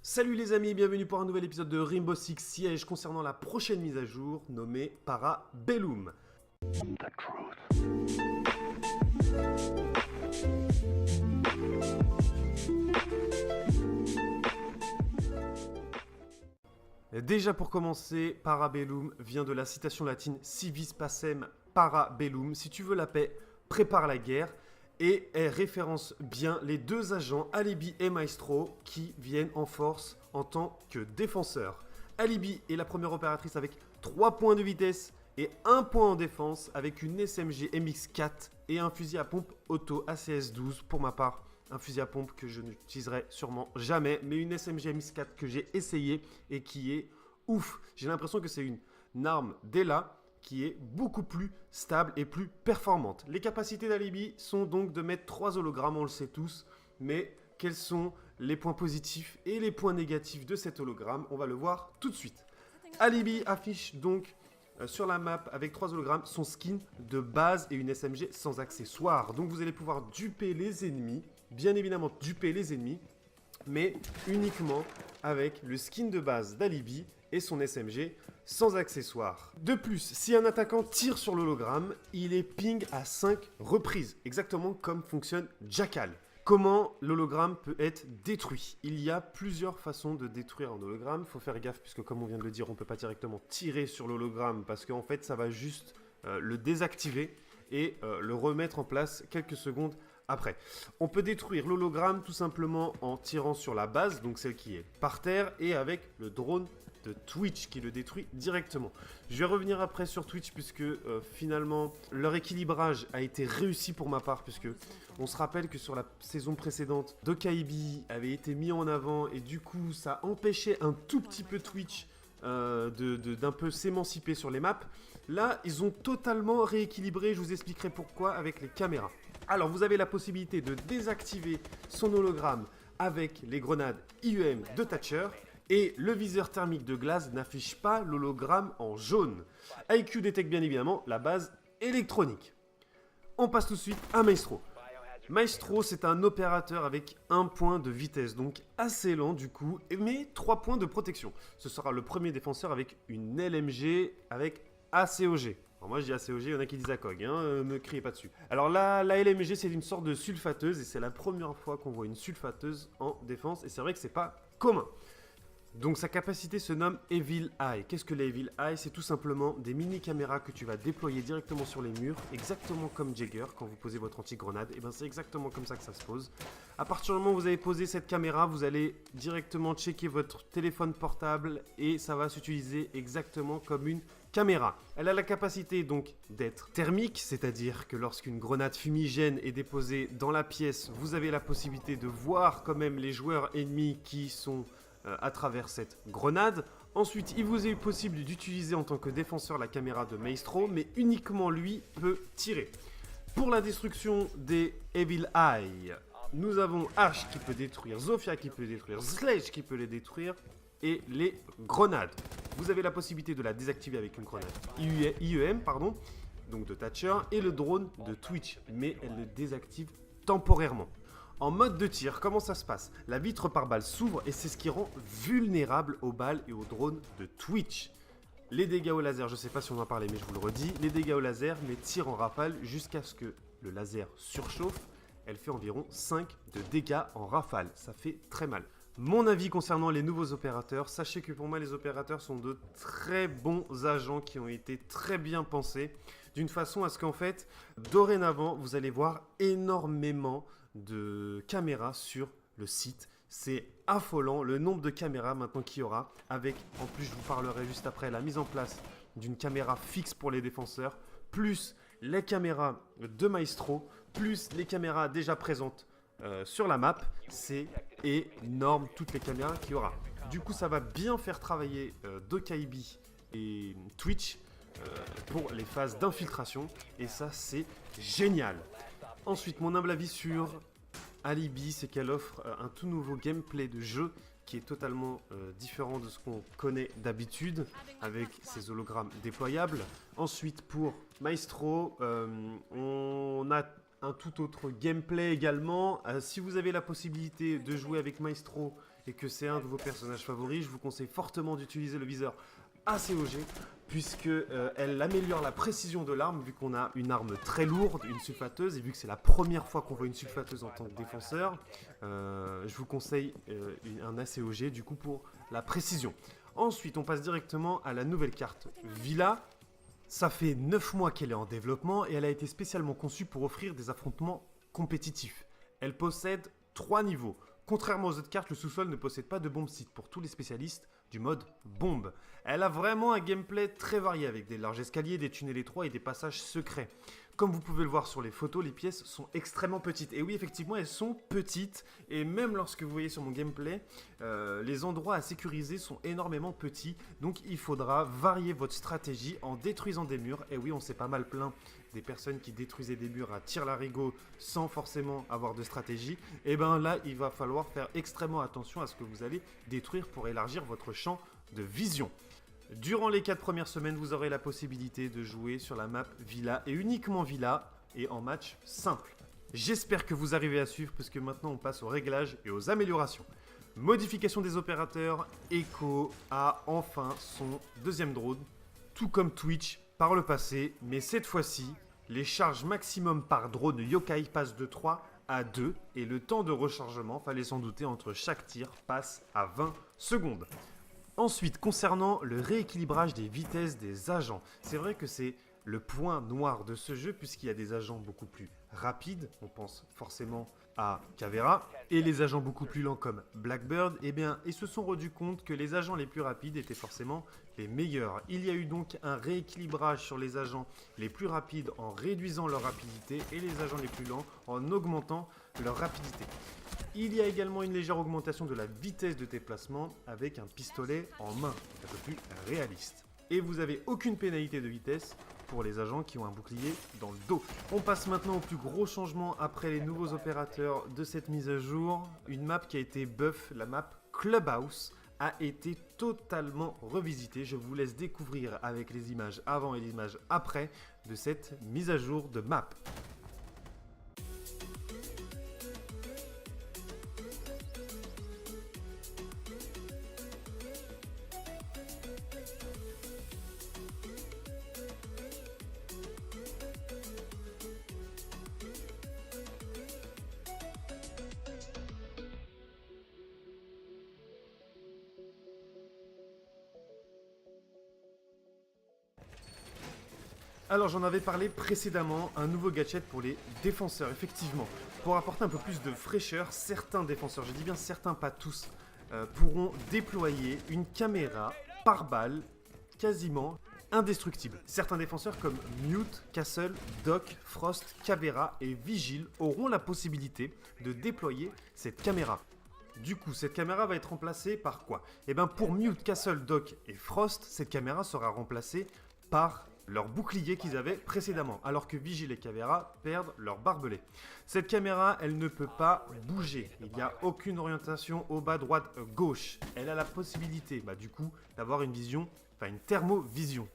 Salut les amis, bienvenue pour un nouvel épisode de Rainbow Six Siege concernant la prochaine mise à jour nommée Parabellum. Déjà pour commencer, Parabellum vient de la citation latine Civis pacem parabellum. Si tu veux la paix, prépare la guerre. Et elle référence bien les deux agents, Alibi et Maestro, qui viennent en force en tant que défenseurs. Alibi est la première opératrice avec 3 points de vitesse et 1 point en défense, avec une SMG MX4 et un fusil à pompe auto ACS-12. Pour ma part, un fusil à pompe que je n'utiliserai sûrement jamais, mais une SMG MX4 que j'ai essayé et qui est ouf. J'ai l'impression que c'est une arme d'Ela qui est beaucoup plus stable et plus performante. Les capacités d'Alibi sont donc de mettre 3 hologrammes, on le sait tous, mais quels sont les points positifs et les points négatifs de cet hologramme? On va le voir tout de suite. Alibi affiche donc sur la map avec 3 hologrammes son skin de base et une SMG sans accessoires. Donc vous allez pouvoir duper les ennemis, bien évidemment duper les ennemis, mais uniquement avec le skin de base d'Alibi et son SMG sans accessoires. De plus, si un attaquant tire sur l'hologramme, il est ping à 5 reprises, exactement comme fonctionne Jackal. Comment l'hologramme peut être détruit? Il y a plusieurs façons de détruire un hologramme. Il faut faire gaffe puisque comme on vient de le dire, on ne peut pas directement tirer sur l'hologramme parce qu'en fait ça va juste le désactiver et le remettre en place quelques secondes après. On peut détruire l'hologramme tout simplement en tirant sur la base, donc celle qui est par terre, et avec le drone de Twitch qui le détruit directement. Je vais revenir après sur Twitch puisque finalement leur équilibrage a été réussi pour ma part, puisque on se rappelle que sur la saison précédente, Dokaibi avait été mis en avant et du coup ça empêchait un tout petit peu Twitch d'un peu s'émanciper sur les maps. Là ils ont totalement rééquilibré, je vous expliquerai pourquoi avec les caméras. Alors vous avez la possibilité de désactiver son hologramme avec les grenades IEM de Thatcher. Et le viseur thermique de glace n'affiche pas l'hologramme en jaune. IQ détecte bien évidemment la base électronique. On passe tout de suite à Maestro. Maestro, c'est un opérateur avec 1 point de vitesse, donc assez lent du coup, mais 3 points de protection. Ce sera le premier défenseur avec une LMG avec ACOG. Alors moi je dis ACOG, il y en a qui disent ACOG, me criez pas dessus. Alors là, la LMG c'est une sorte de sulfateuse et c'est la première fois qu'on voit une sulfateuse en défense et c'est vrai que c'est pas commun. Donc sa capacité se nomme Evil Eye. Qu'est-ce que les Evil Eye? C'est tout simplement des mini-caméras que tu vas déployer directement sur les murs, exactement comme Jagger quand vous posez votre anti-grenade. Et bien c'est exactement comme ça que ça se pose. À partir du moment où vous avez posé cette caméra, vous allez directement checker votre téléphone portable et ça va s'utiliser exactement comme une caméra. Elle a la capacité donc d'être thermique, c'est-à-dire que lorsqu'une grenade fumigène est déposée dans la pièce, vous avez la possibilité de voir quand même les joueurs ennemis qui sont à travers cette grenade. Ensuite, il vous est possible d'utiliser en tant que défenseur la caméra de Maestro, mais uniquement lui peut tirer. Pour la destruction des Evil Eye, nous avons Ash qui peut détruire, Zofia qui peut détruire, Sledge qui peut les détruire, et les grenades. Vous avez la possibilité de la désactiver avec une grenade IEM, donc de Thatcher, et le drone de Twitch, mais elle le désactive temporairement. En mode de tir, comment ça se passe? La vitre par balle s'ouvre et c'est ce qui rend vulnérable aux balles et aux drones de Twitch. Les dégâts au laser, je ne sais pas si on en parlait mais je vous le redis, les dégâts au laser mais tirent en rafale jusqu'à ce que le laser surchauffe. Elle fait environ 5 de dégâts en rafale, ça fait très mal. Mon avis concernant les nouveaux opérateurs, sachez que pour moi les opérateurs sont de très bons agents qui ont été très bien pensés, d'une façon à ce qu'en fait, dorénavant, vous allez voir énormément de caméras sur le site. C'est affolant le nombre de caméras maintenant qu'il y aura, avec, en plus je vous parlerai juste après, la mise en place d'une caméra fixe pour les défenseurs, plus les caméras de Maestro, plus les caméras déjà présentes sur la map. C'est énorme toutes les caméras qu'il y aura. Du coup ça va bien faire travailler Dokaibi et Twitch pour les phases d'infiltration et ça c'est génial. Ensuite, mon humble avis sur Alibi, c'est qu'elle offre un tout nouveau gameplay de jeu qui est totalement différent de ce qu'on connaît d'habitude avec ses hologrammes déployables. Ensuite, pour Maestro, on a un tout autre gameplay également. Si vous avez la possibilité de jouer avec Maestro et que c'est un de vos personnages favoris, je vous conseille fortement d'utiliser le viseur ACOG puisque elle améliore la précision de l'arme vu qu'on a une arme très lourde, une sulfateuse, et vu que c'est la première fois qu'on voit une sulfateuse en tant que défenseur, je vous conseille un ACOG du coup pour la précision. Ensuite, on passe directement à la nouvelle carte Villa. Ça fait 9 mois qu'elle est en développement et elle a été spécialement conçue pour offrir des affrontements compétitifs. Elle possède 3 niveaux. Contrairement aux autres cartes, le sous-sol ne possède pas de bombe site pour tous les spécialistes du mode bombe. Elle a vraiment un gameplay très varié avec des larges escaliers, des tunnels étroits et des passages secrets. Comme vous pouvez le voir sur les photos, les pièces sont extrêmement petites. Et oui, effectivement, elles sont petites. Et même lorsque vous voyez sur mon gameplay, les endroits à sécuriser sont énormément petits. Donc il faudra varier votre stratégie en détruisant des murs. Et oui, on s'est pas mal plaint des personnes qui détruisaient des murs à tir-larigot sans forcément avoir de stratégie. Et bien là, il va falloir faire extrêmement attention à ce que vous allez détruire pour élargir votre champ de vision. Durant les 4 premières semaines, vous aurez la possibilité de jouer sur la map Villa et uniquement Villa et en match simple. J'espère que vous arrivez à suivre parce que maintenant on passe aux réglages et aux améliorations. Modification des opérateurs, Echo a enfin son deuxième drone, tout comme Twitch par le passé, mais cette fois-ci, les charges maximum par drone Yokai passent de 3 à 2 et le temps de rechargement, fallait s'en douter, entre chaque tir passe à 20 secondes. Ensuite, concernant le rééquilibrage des vitesses des agents, c'est vrai que c'est le point noir de ce jeu puisqu'il y a des agents beaucoup plus rapides, on pense forcément à Caveira, et les agents beaucoup plus lents comme Blackbird, ils se sont rendus compte que les agents les plus rapides étaient forcément les meilleurs. Il y a eu donc un rééquilibrage sur les agents les plus rapides en réduisant leur rapidité et les agents les plus lents en augmentant leur rapidité. Il y a également une légère augmentation de la vitesse de déplacement avec un pistolet en main, un peu plus réaliste. Et vous n'avez aucune pénalité de vitesse pour les agents qui ont un bouclier dans le dos. On passe maintenant au plus gros changement après les nouveaux opérateurs de cette mise à jour. Une map qui a été buff, la map Clubhouse, a été totalement revisitée. Je vous laisse découvrir avec les images avant et les images après de cette mise à jour de map. Alors j'en avais parlé précédemment, un nouveau gadget pour les défenseurs, effectivement. Pour apporter un peu plus de fraîcheur, certains défenseurs, je dis bien certains, pas tous, pourront déployer une caméra par balle quasiment indestructible. Certains défenseurs comme Mute, Castle, Doc, Frost, Caveira et Vigil auront la possibilité de déployer cette caméra. Du coup, cette caméra va être remplacée par quoi? Eh bien, pour Mute, Castle, Doc et Frost, cette caméra sera remplacée par leur bouclier qu'ils avaient précédemment, alors que Vigil et Caveira perdent leur barbelé. Cette caméra, elle ne peut pas bouger. Il n'y a aucune orientation au bas, droite, gauche. Elle a la possibilité, du coup, d'avoir une vision, enfin une thermovision.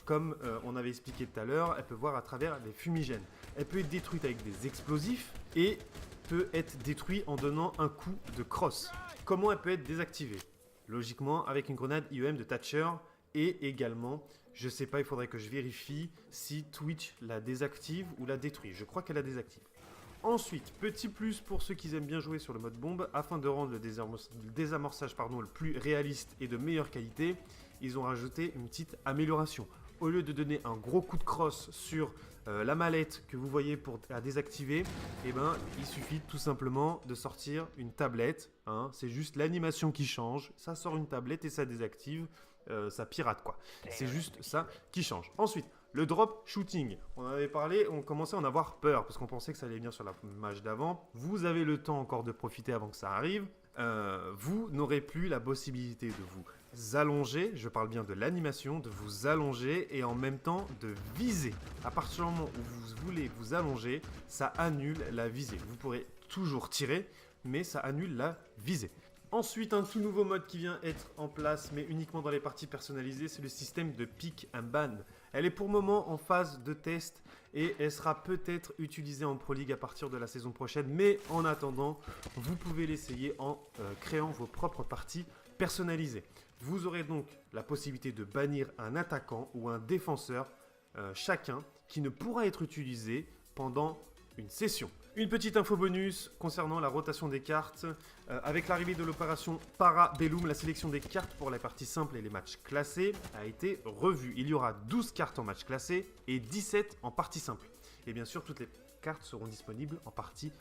Comme on avait expliqué tout à l'heure, elle peut voir à travers les fumigènes. Elle peut être détruite avec des explosifs et peut être détruite en donnant un coup de crosse. Comment elle peut être désactivée? Logiquement, avec une grenade IEM de Thatcher et également... Je sais pas, il faudrait que je vérifie si Twitch la désactive ou la détruit. Je crois qu'elle la désactive. Ensuite, petit plus pour ceux qui aiment bien jouer sur le mode bombe, afin de rendre le désamorçage le plus réaliste et de meilleure qualité, ils ont rajouté une petite amélioration. Au lieu de donner un gros coup de crosse sur la mallette que vous voyez à désactiver, il suffit tout simplement de sortir une tablette. C'est juste l'animation qui change. Ça sort une tablette et ça désactive. Ça pirate quoi. C'est juste ça qui change. Ensuite, le drop shooting. On en avait parlé, on commençait à en avoir peur parce qu'on pensait que ça allait venir sur la match d'avant. Vous avez le temps encore de profiter avant que ça arrive. Vous n'aurez plus la possibilité de vous allonger, je parle bien de l'animation, de vous allonger et en même temps de viser. À partir du moment où vous voulez vous allonger, ça annule la visée. Vous pourrez toujours tirer, mais ça annule la visée. Ensuite, un tout nouveau mode qui vient être en place, mais uniquement dans les parties personnalisées, c'est le système de pick and ban. Elle est pour le moment en phase de test et elle sera peut-être utilisée en Pro League à partir de la saison prochaine. Mais en attendant, vous pouvez l'essayer en créant vos propres parties personnalisées. Vous aurez donc la possibilité de bannir un attaquant ou un défenseur chacun qui ne pourra être utilisé pendant une session. Une petite info bonus concernant la rotation des cartes. Avec l'arrivée de l'opération Parabellum, la sélection des cartes pour les parties simples et les matchs classés a été revue. Il y aura 12 cartes en match classé et 17 en partie simple. Et bien sûr, toutes les cartes seront disponibles en partie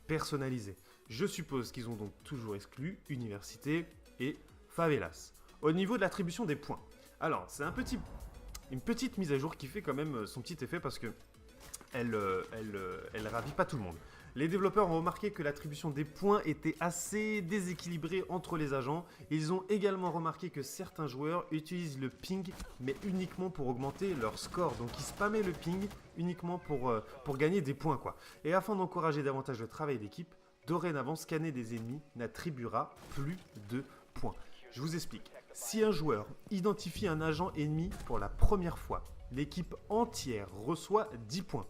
personnalisée. Je suppose qu'ils ont donc toujours exclu Université et Favelas. Au niveau de l'attribution des points. Alors, c'est une petite mise à jour qui fait quand même son petit effet parce que elle ravit pas tout le monde. Les développeurs ont remarqué que l'attribution des points était assez déséquilibrée entre les agents. Ils ont également remarqué que certains joueurs utilisent le ping, mais uniquement pour augmenter leur score. Donc ils spammaient le ping uniquement pour gagner des points, quoi. Et afin d'encourager davantage le travail d'équipe, dorénavant, scanner des ennemis n'attribuera plus de points. Je vous explique. Si un joueur identifie un agent ennemi pour la première fois, l'équipe entière reçoit 10 points.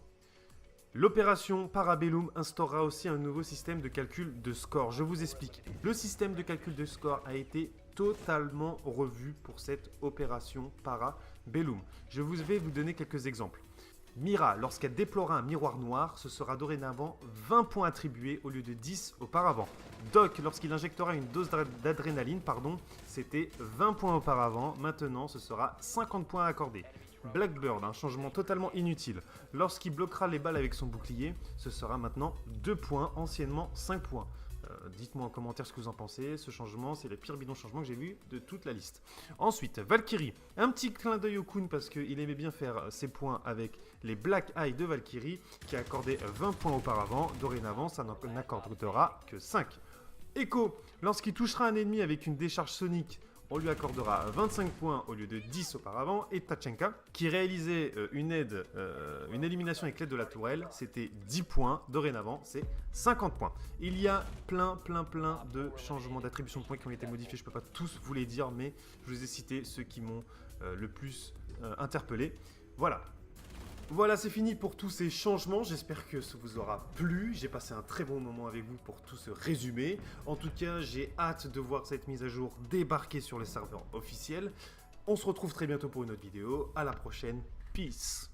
L'opération Parabellum instaurera aussi un nouveau système de calcul de score. Je vous explique. Le système de calcul de score a été totalement revu pour cette opération Parabellum. Je vais vous donner quelques exemples. Mira, lorsqu'elle déploiera un miroir noir, ce sera dorénavant 20 points attribués au lieu de 10 auparavant. Doc, lorsqu'il injectera une dose d'adrénaline, c'était 20 points auparavant, maintenant ce sera 50 points accordés. Blackbird, un changement totalement inutile. Lorsqu'il bloquera les balles avec son bouclier, ce sera maintenant 2 points, anciennement 5 points. Dites-moi en commentaire ce que vous en pensez. Ce changement, c'est le pire bidon changement que j'ai vu de toute la liste. Ensuite, Valkyrie. Un petit clin d'œil au Kun parce qu'il aimait bien faire ses points avec les Black Eye de Valkyrie qui accordait 20 points auparavant. Dorénavant, ça n'accordera que 5. Echo. Lorsqu'il touchera un ennemi avec une décharge sonique, on lui accordera 25 points au lieu de 10 auparavant. Et Tachenka, qui réalisait une élimination avec l'aide de la tourelle, c'était 10 points. Dorénavant, c'est 50 points. Il y a plein de changements d'attribution de points qui ont été modifiés. Je ne peux pas tous vous les dire, mais je vous ai cité ceux qui m'ont le plus interpellé. Voilà, c'est fini pour tous ces changements. J'espère que ça vous aura plu. J'ai passé un très bon moment avec vous pour tout ce résumé. En tout cas, j'ai hâte de voir cette mise à jour débarquer sur les serveurs officiels. On se retrouve très bientôt pour une autre vidéo. À la prochaine. Peace.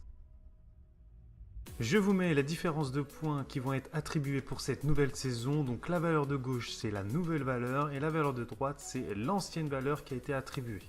Je vous mets la différence de points qui vont être attribués pour cette nouvelle saison. Donc la valeur de gauche, c'est la nouvelle valeur et la valeur de droite, c'est l'ancienne valeur qui a été attribuée.